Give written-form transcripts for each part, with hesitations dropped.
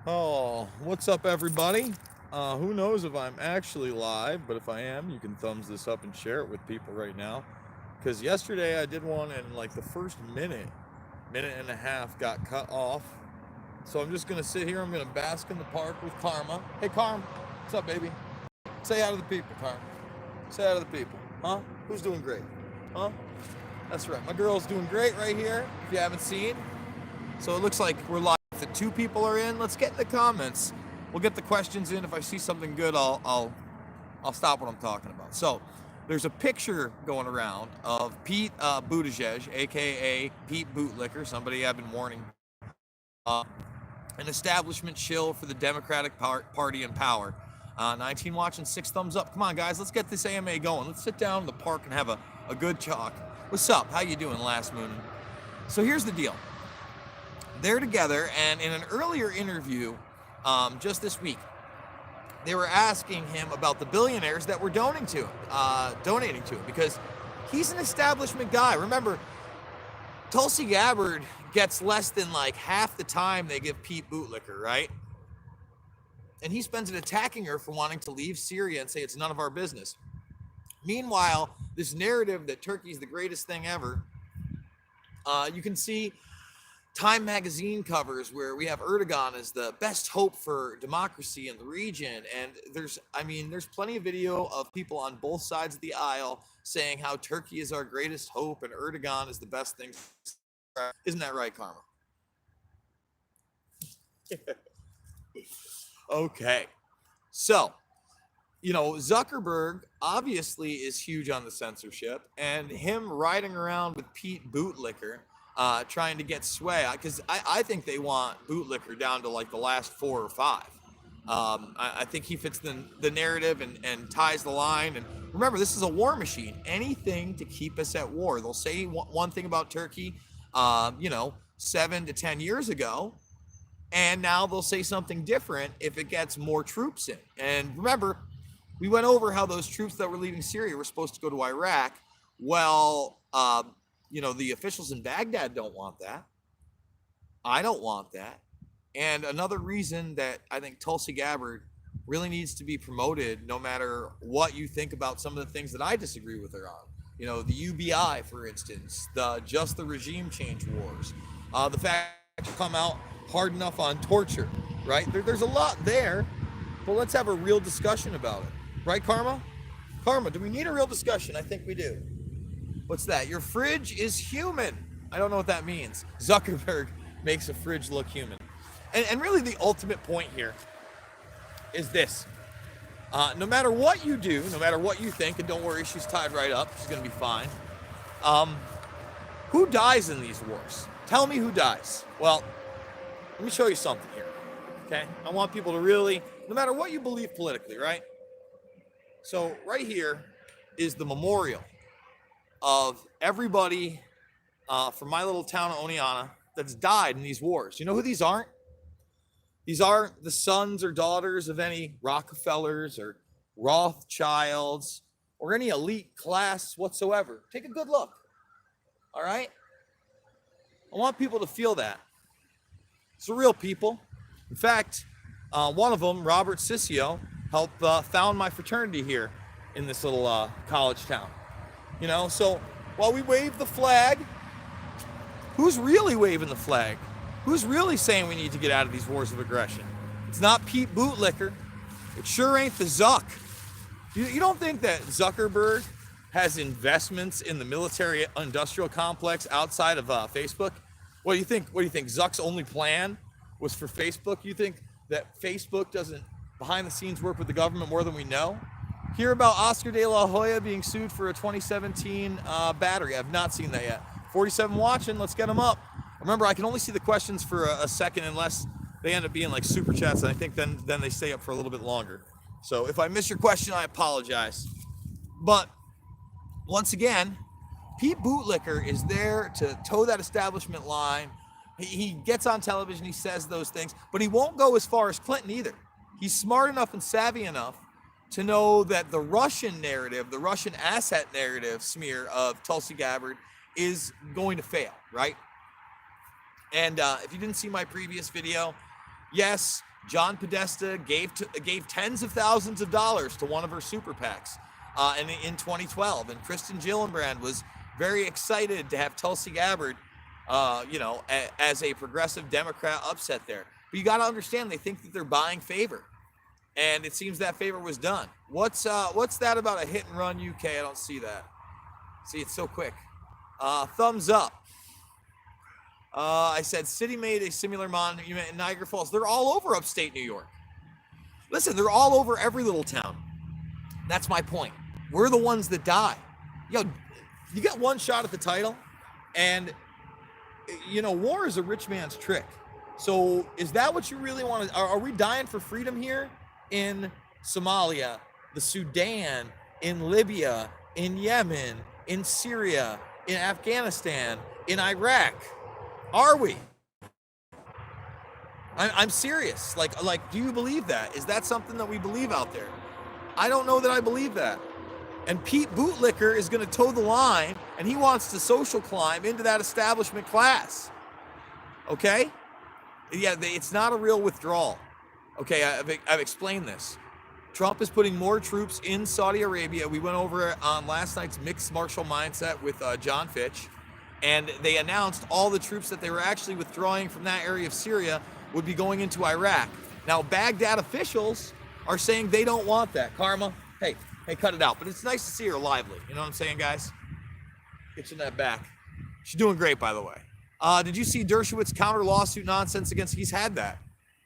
Oh, what's up, everybody? Who knows if I'm actually live, but if I am, you can thumbs this up and share it with people right now. Because yesterday I did one, and like the first minute and a half got cut off. So I'm just gonna sit here. I'm gonna bask in the park with Karma. Hey, Karma, what's up, baby? Say hi to the people, Karma. Say hi to the people, huh? Who's doing great? Huh? That's right. My girl's doing great right here. If you haven't seen, so it looks like we're live. The two people are in. Let's get in the comments. We'll get the questions in. If I see something good, I'll stop what I'm talking about. So there's a picture going around of Pete Buttigieg, aka Pete Bootlicker, somebody I've been warning, uh, an establishment shill for the Democratic Party in power. 19 watching, 6 thumbs up. Come on, guys, let's get this AMA going. Let's sit down in the park and have a good talk. What's up? How you doing, Last Moon? So here's the deal. They're together, and in an earlier interview just this week, they were asking him about the billionaires that were donating to him because he's an establishment guy. Remember, Tulsi Gabbard gets less than like half the time they give Pete Bootlicker, right? And he spends it attacking her for wanting to leave Syria and say it's none of our business. Meanwhile, this narrative that Turkey's the greatest thing ever, you can see Time magazine covers where we have Erdogan as the best hope for democracy in the region. And there's plenty of video of people on both sides of the aisle saying how Turkey is our greatest hope and Erdogan is the best thing. Isn't that right, Karma? Okay. So, Zuckerberg obviously is huge on the censorship, and him riding around with Pete Bootlicker trying to get sway, because I think they want Bootlicker down to like the last 4 or 5. I think he fits the narrative and ties the line. And remember, this is a war machine. Anything to keep us at war. They'll say one thing about Turkey, 7 to 10 years ago, and now they'll say something different if it gets more troops in. And remember, we went over how those troops that were leaving Syria were supposed to go to Iraq. Well, the officials in Baghdad don't want that. I don't want that. And another reason that I think Tulsi Gabbard really needs to be promoted, no matter what you think about some of the things that I disagree with her on. The UBI, for instance, the regime change wars, the fact to come out hard enough on torture, right? There's a lot there, but let's have a real discussion about it. Right, Karma? Karma, do we need a real discussion? I think we do. What's that? Your fridge is human. I don't know what that means. Zuckerberg makes a fridge look human. And really the ultimate point here is this. No matter what you do, no matter what you think, and don't worry, she's tied right up. She's going to be fine. Who dies in these wars? Tell me who dies. Well, let me show you something here. Okay? I want people to really, no matter what you believe politically, right? So right here is the memorial of everybody from my little town of Oneana that's died in these wars. You know who these aren't? These aren't the sons or daughters of any Rockefellers or Rothschilds or any elite class whatsoever. Take a good look. All right? I want people to feel that. It's the real people. In fact, one of them, Robert Sissio, helped found my fraternity here in this little college town. So while we wave the flag, who's really waving the flag? Who's really saying we need to get out of these wars of aggression? It's not Pete Bootlicker. It sure ain't the Zuck. You don't think that Zuckerberg has investments in the military-industrial complex outside of Facebook? What do you think? What do you think? Zuck's only plan was for Facebook? You think that Facebook doesn't behind-the-scenes work with the government more than we know? Hear about Oscar de la Hoya being sued for a 2017 battery. I've not seen that yet. 47 watching. Let's get them up. Remember, I can only see the questions for a second unless they end up being like super chats, and I think then they stay up for a little bit longer. So if I miss your question, I apologize. But once again, Pete Bootlicker is there to toe that establishment line. He gets on television, he says those things, but he won't go as far as Clinton either. He's smart enough and savvy enough to know that the Russian narrative, the Russian asset narrative smear of Tulsi Gabbard is going to fail, right? And if you didn't see my previous video, Yes, John Podesta gave tens of thousands of dollars to one of her super PACs in 2012, and Kristen Gillibrand was very excited to have Tulsi Gabbard, as a progressive Democrat upset there. But you got to understand, they think that they're buying favor, and it seems that favor was done. What's that about a hit and run UK? I don't see that. See, it's so quick. Thumbs up. I said city made a similar monument in Niagara Falls. They're all over upstate New York. Listen, they're all over every little town. That's my point. We're the ones that die. You get one shot at the title, and war is a rich man's trick. So is that what you really want to? Are we dying for freedom here in Somalia, the Sudan, in Libya, in Yemen, in Syria, in Afghanistan, in Iraq? Are we? I'm serious. Like, do you believe that? Is that something that we believe out there? I don't know that I believe that. And Pete Bootlicker is going to toe the line, and he wants to social climb into that establishment class. Okay? Yeah, it's not a real withdrawal. Okay, I've explained this. Trump is putting more troops in Saudi Arabia. We went over on last night's Mixed Martial Mindset with John Fitch, and they announced all the troops that they were actually withdrawing from that area of Syria would be going into Iraq. Now, Baghdad officials are saying they don't want that. Karma, hey, cut it out. But it's nice to see her lively. You know what I'm saying, guys? Get you in that back. She's doing great, by the way. Did you see Dershowitz counter lawsuit nonsense against? He's had that.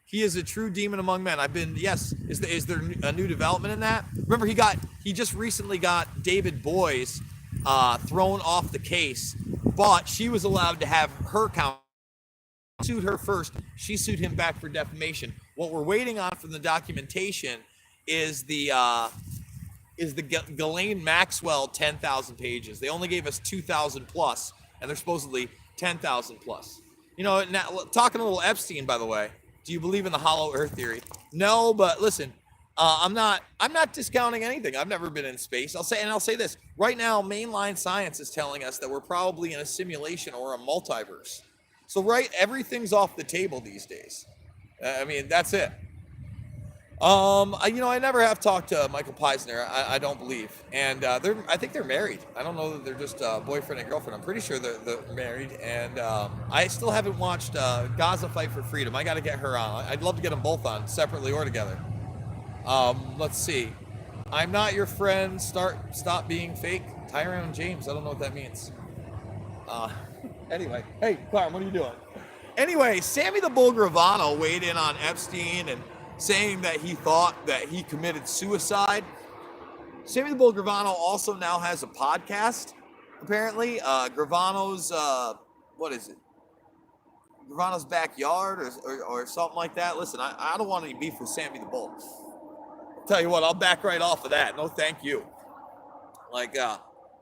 He is a true demon among men. Yes. Is there a new development in that? Remember, he just recently got David Boies thrown off the case, but she was allowed to have her counter. Sued her first. She sued him back for defamation. What we're waiting on from the documentation is the Ghislaine Maxwell 10,000 pages. They only gave us 2,000 plus, and they're supposedly 10,000 plus. Now, talking a little Epstein, by the way. Do you believe in the hollow earth theory? No, but listen, I'm not discounting anything. I've never been in space. I'll say this. Right now, mainline science is telling us that we're probably in a simulation or a multiverse. So everything's off the table these days. That's it. I never have talked to Michael Peisner. I don't believe, and I think they're married. I don't know that they're just boyfriend and girlfriend. I'm pretty sure they're married, and I still haven't watched Gaza Fight for Freedom. I got to get her on. I'd love to get them both on, separately or together. Let's see. I'm not your friend. Stop being fake. Tyrone James. I don't know what that means. Anyway, hey, Clark, what are you doing? Anyway, Sammy the Bull Gravano weighed in on Epstein and saying that he thought that he committed suicide. Sammy the Bull Gravano also now has a podcast, apparently. Gravano's, what is it? Gravano's Backyard or something like that. Listen, I don't want any beef with Sammy the Bull. Tell you what, I'll back right off of that. No, thank you.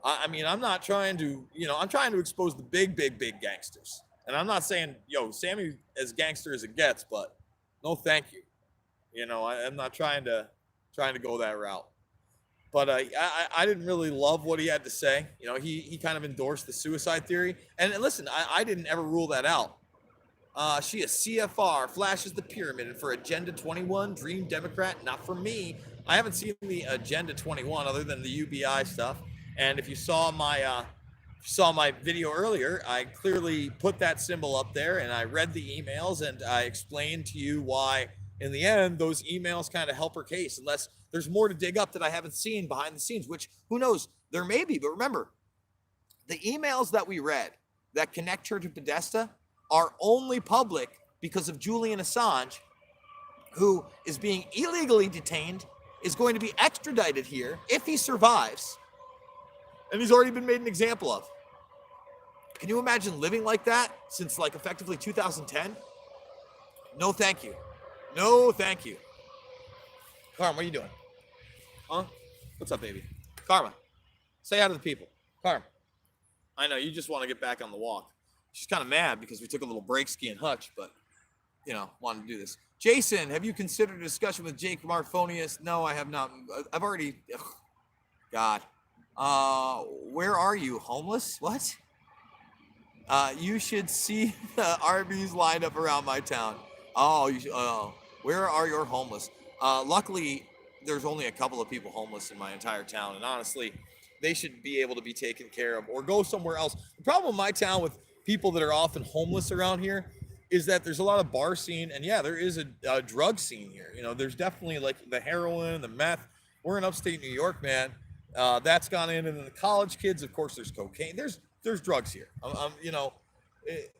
I'm not trying to, I'm trying to expose the big gangsters. And I'm not saying, Sammy as gangster as it gets, but no, thank you. I'm not trying to go that route. But I didn't really love what he had to say. He kind of endorsed the suicide theory. And listen, I didn't ever rule that out. She is CFR, flashes the pyramid, and for Agenda 21, Dream Democrat, not for me. I haven't seen the Agenda 21 other than the UBI stuff. And if you saw my video earlier, I clearly put that symbol up there, and I read the emails, and I explained to you why, in the end, those emails kind of help her case, unless there's more to dig up that I haven't seen behind the scenes, which, who knows, there may be. But remember, the emails that we read that connect her to Podesta are only public because of Julian Assange, who is being illegally detained, is going to be extradited here if he survives, and he's already been made an example of. Can you imagine living like that since effectively 2010? No, thank you. No, thank you. Karma, what are you doing? Huh? What's up, baby? Karma, say hi to the people. Karma, I know you just want to get back on the walk. She's kind of mad because we took a little break skiing Hutch, but, wanted to do this. Jason, have you considered a discussion with Jake Marfonius? No, I have not. I've already, God. Where are you? Homeless? What? You should see the RVs lined up around my town. Oh, where are your homeless? Luckily, there's only a couple of people homeless in my entire town, and honestly, they should be able to be taken care of or go somewhere else. The problem in my town with people that are often homeless around here is that there's a lot of bar scene, and yeah, there is a drug scene here. You know, there's definitely like the heroin, the meth. We're in upstate New York, man. That's gone in, and then the college kids, of course, there's cocaine. There's drugs here. You know, it,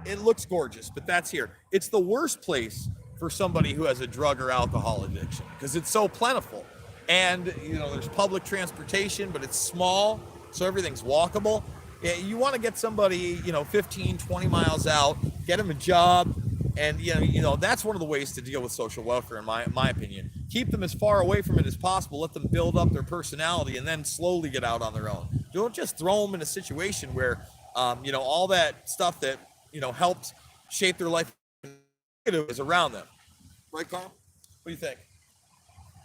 it looks gorgeous, but that's here. It's the worst place for somebody who has a drug or alcohol addiction because it's so plentiful. And, you know, there's public transportation, but it's small, so everything's walkable. Yeah, you want to get somebody, you know, 15, 20 miles out, get them a job, and, you know, that's one of the ways to deal with social welfare, in my opinion. Keep them as far away from it as possible, let them build up their personality, and then slowly get out on their own. Don't just throw them in a situation where, you know, all that stuff that, you know, helped shape their life is around them. Right, Carl? What do you think?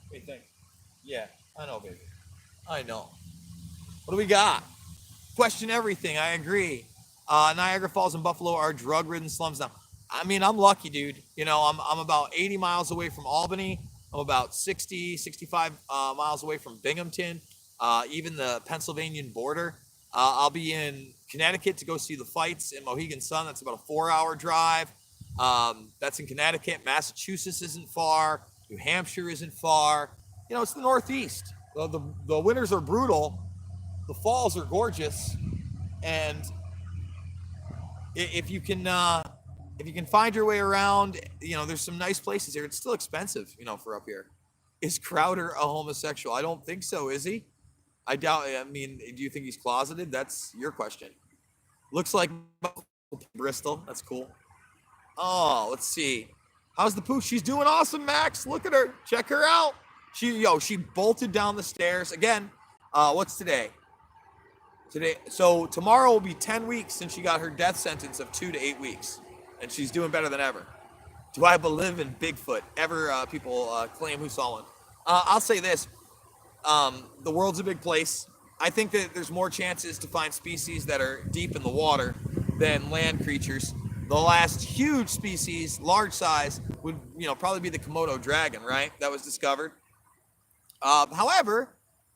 What do you think? Yeah, I know, baby. I know. What do we got? Question everything. I agree. Niagara Falls and Buffalo are drug-ridden slums now. I mean, I'm lucky, dude. You know, I'm about 80 miles away from Albany. I'm about 60, 65 miles away from Binghamton, even the Pennsylvanian border. I'll be in Connecticut to go see the fights in Mohegan Sun. That's about a 4-hour drive. That's in Connecticut. Massachusetts isn't far. New Hampshire isn't far. You know, it's the Northeast. The winters are brutal. The falls are gorgeous. And if you can find your way around, you know, there's some nice places here. It's still expensive, you know, for up here. Is Crowder a homosexual? I don't think so. Is he? I doubt. I mean, do you think he's closeted? That's your question. Looks like Bristol. That's cool. Oh, let's see. How's the pooch? She's doing awesome, Max. Look at her. Check her out. She bolted down the stairs again. What's today? So tomorrow will be 10 weeks since she got her death sentence of 2 to 8 weeks, and she's doing better than ever. Do I believe in Bigfoot? People claim who saw one. I'll say this. The world's a big place. I think that there's more chances to find species that are deep in the water than land creatures. The last huge species, large size, would, you know, probably be the Komodo dragon, right? That was discovered. However,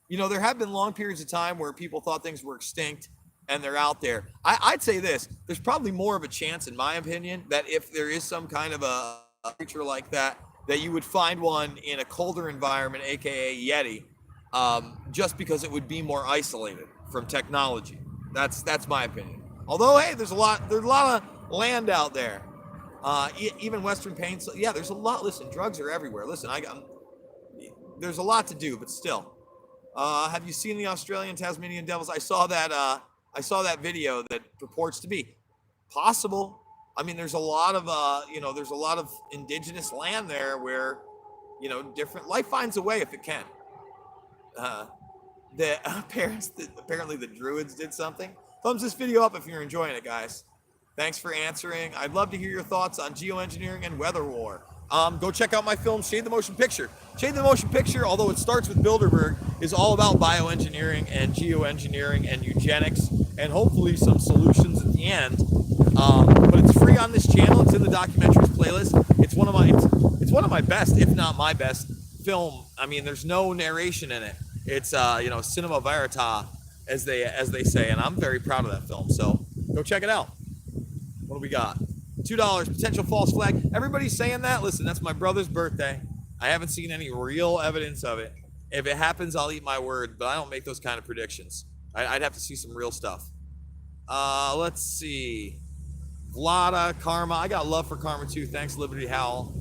you know, there have been long periods of time where people thought things were extinct and they're out there. I'd say this, there's probably more of a chance, in my opinion, that if there is some kind of a creature like that you would find one in a colder environment, aka Yeti, just because it would be more isolated from technology. That's my opinion. Although, hey, there's a lot of land out there. Even Western Peninsula. Yeah, there's a lot. Listen, drugs are everywhere. Listen, there's a lot to do, but still. Have you seen the Australian Tasmanian devils? I saw that video that purports to be possible. I mean, there's a lot of indigenous land there where, you know, different life finds a way if it can. Apparently the Druids did something. Thumbs this video up if you're enjoying it, guys. Thanks for answering. I'd love to hear your thoughts on geoengineering and weather war. Go check out my film, Shade the Motion Picture. Shade the Motion Picture, although it starts with Bilderberg, is all about bioengineering and geoengineering and eugenics and hopefully some solutions at the end. But it's free on this channel. It's in the documentaries playlist. It's one of my best, if not my best, film. I mean, there's no narration in it. It's cinema verita, as they say, and I'm very proud of that film. So go check it out. What do we got? $2, potential false flag. Everybody's saying that. Listen, that's my brother's birthday. I haven't seen any real evidence of it. If it happens, I'll eat my word, but I don't make those kind of predictions. I'd have to see some real stuff. Let's see. Vlada, Karma. I got love for Karma too. Thanks, Liberty Howell.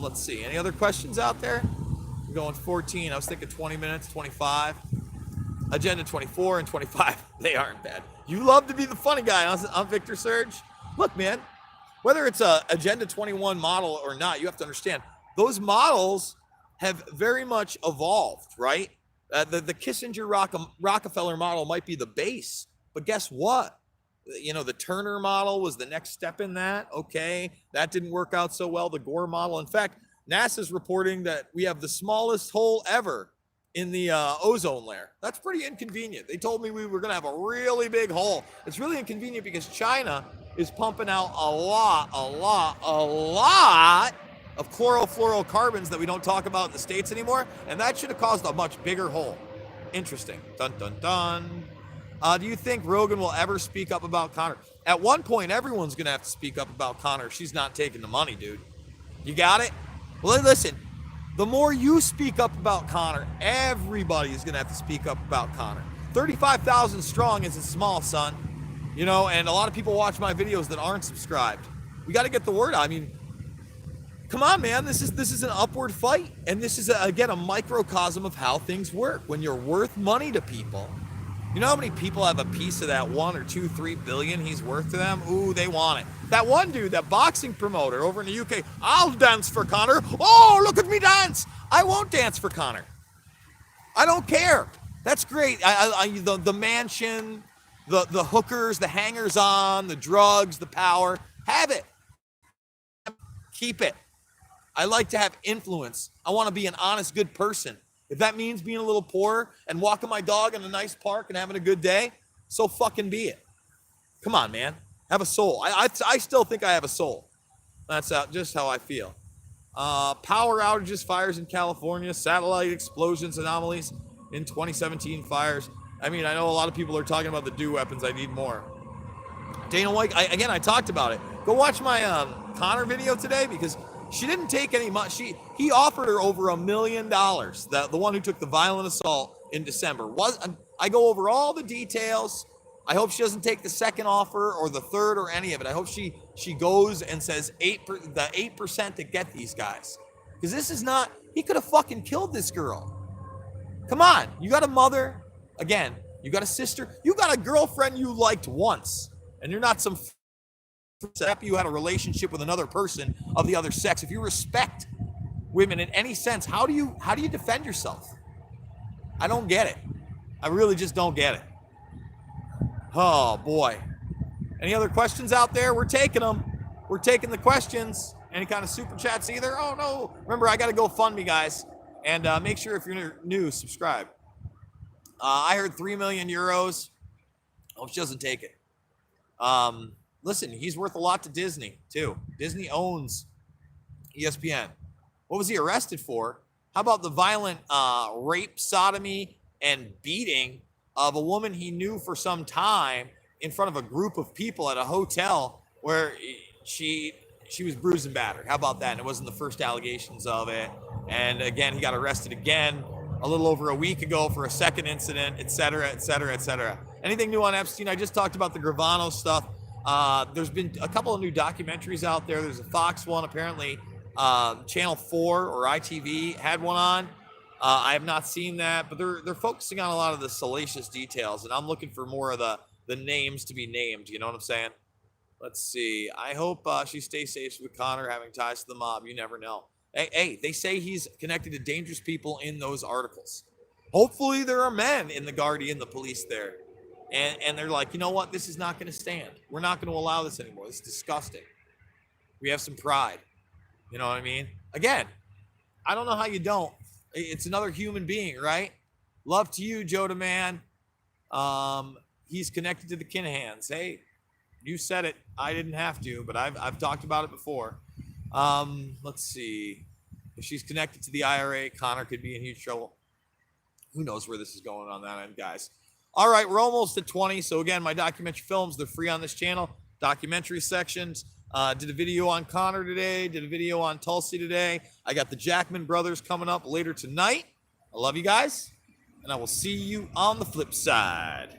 Let's see. Any other questions out there? I'm going 14. I was thinking 20 minutes, 25. Agenda 24 and 25. They aren't bad. You love to be the funny guy. I'm Victor Surge. Look, man, whether it's a Agenda 21 model or not, you have to understand those models have very much evolved, right? The Kissinger Rockefeller model might be the base, but guess what? You know, the Turner model was the next step in that. Okay, that didn't work out so well. The Gore model. In fact, NASA's reporting that we have the smallest hole ever in the ozone layer. That's pretty inconvenient. They told me we were going to have a really big hole. It's really inconvenient because China is pumping out a lot of chlorofluorocarbons that we don't talk about in the States anymore, and that should have caused a much bigger hole. Interesting. Dun, dun, dun. Do you think Rogan will ever speak up about Conor? At one point, everyone's going to have to speak up about Conor. She's not taking the money, dude. You got it? Well, listen, the more you speak up about Conor, everybody is going to have to speak up about Conor. 35,000 strong isn't small, son. You know, and a lot of people watch my videos that aren't subscribed. We got to get the word out. I mean, come on, man. This is an upward fight. And this is, again, a microcosm of how things work. When you're worth money to people, you know how many people have a piece of that 1 or 2, 3 billion he's worth to them? Ooh, they want it. That one dude, that boxing promoter over in the UK, I'll dance for Conor. Oh, look at me dance. I won't dance for Conor. I don't care. That's great. The mansion, the hookers, the hangers-on, the drugs, the power, have it. Keep it. I like to have influence. I want to be an honest, good person. If that means being a little poorer and walking my dog in a nice park and having a good day, so fucking be it. Come on, man. Have a soul. I still think I have a soul. That's just how I feel. Power outages, fires in California, satellite explosions, anomalies in 2017 fires. I mean, I know a lot of people are talking about the dew weapons. I need more. Dana White, I talked about it. Go watch my Conor video today because she didn't take any money. He offered her over $1 million. The one who took the violent assault in December. I go over all the details. I hope she doesn't take the second offer or the third or any of it. I hope she goes and says the 8% to get these guys. Because this is not, he could have fucking killed this girl. Come on, you got a mother, again, you got a sister, you got a girlfriend you liked once, and you're not some step you had a relationship with another person of the other sex. If you respect women in any sense, how do you defend yourself? I don't get it. I really just don't get it. Oh boy. Any other questions out there? We're taking them. We're taking the questions. Any kind of super chats either? Oh no. Remember, I got to go fund me, guys. And make sure if you're new, subscribe. I heard 3 million euros. Hope she doesn't take it. Listen, he's worth a lot to Disney, too. Disney owns ESPN. What was he arrested for? How about the violent rape, sodomy, and beating of a woman he knew for some time in front of a group of people at a hotel where she was bruised and battered? How about that? And it wasn't the first allegations of it. And again, he got arrested again a little over a week ago for a second incident, et cetera, et cetera, et cetera. Anything new on Epstein? I just talked about the Gravano stuff. There's been a couple of new documentaries out there. There's a Fox one, apparently. Channel 4 or ITV had one on. I have not seen that, but they're focusing on a lot of the salacious details, and I'm looking for more of the names to be named. You know what I'm saying? Let's see. I hope she stays safe with Conor having ties to the mob. You never know. Hey, they say he's connected to dangerous people in those articles. Hopefully there are men in the Guardian, the police there. And they're like, you know what? This is not going to stand. We're not going to allow this anymore. This is disgusting. We have some pride. You know what I mean? Again, I don't know how you don't. It's another human being, right? Love to you, Joe DeMan. He's connected to the Kinahans. Hey, you said it. I didn't have to, but I've talked about it before. Let's see. If she's connected to the IRA, Conor could be in huge trouble. Who knows where this is going on that end, guys. All right, we're almost at 20. So again, my documentary films, they're free on this channel. Documentary sections. Did a video on Conor today. Did a video on Tulsi today. I got the Jackman brothers coming up later tonight. I love you guys. And I will see you on the flip side.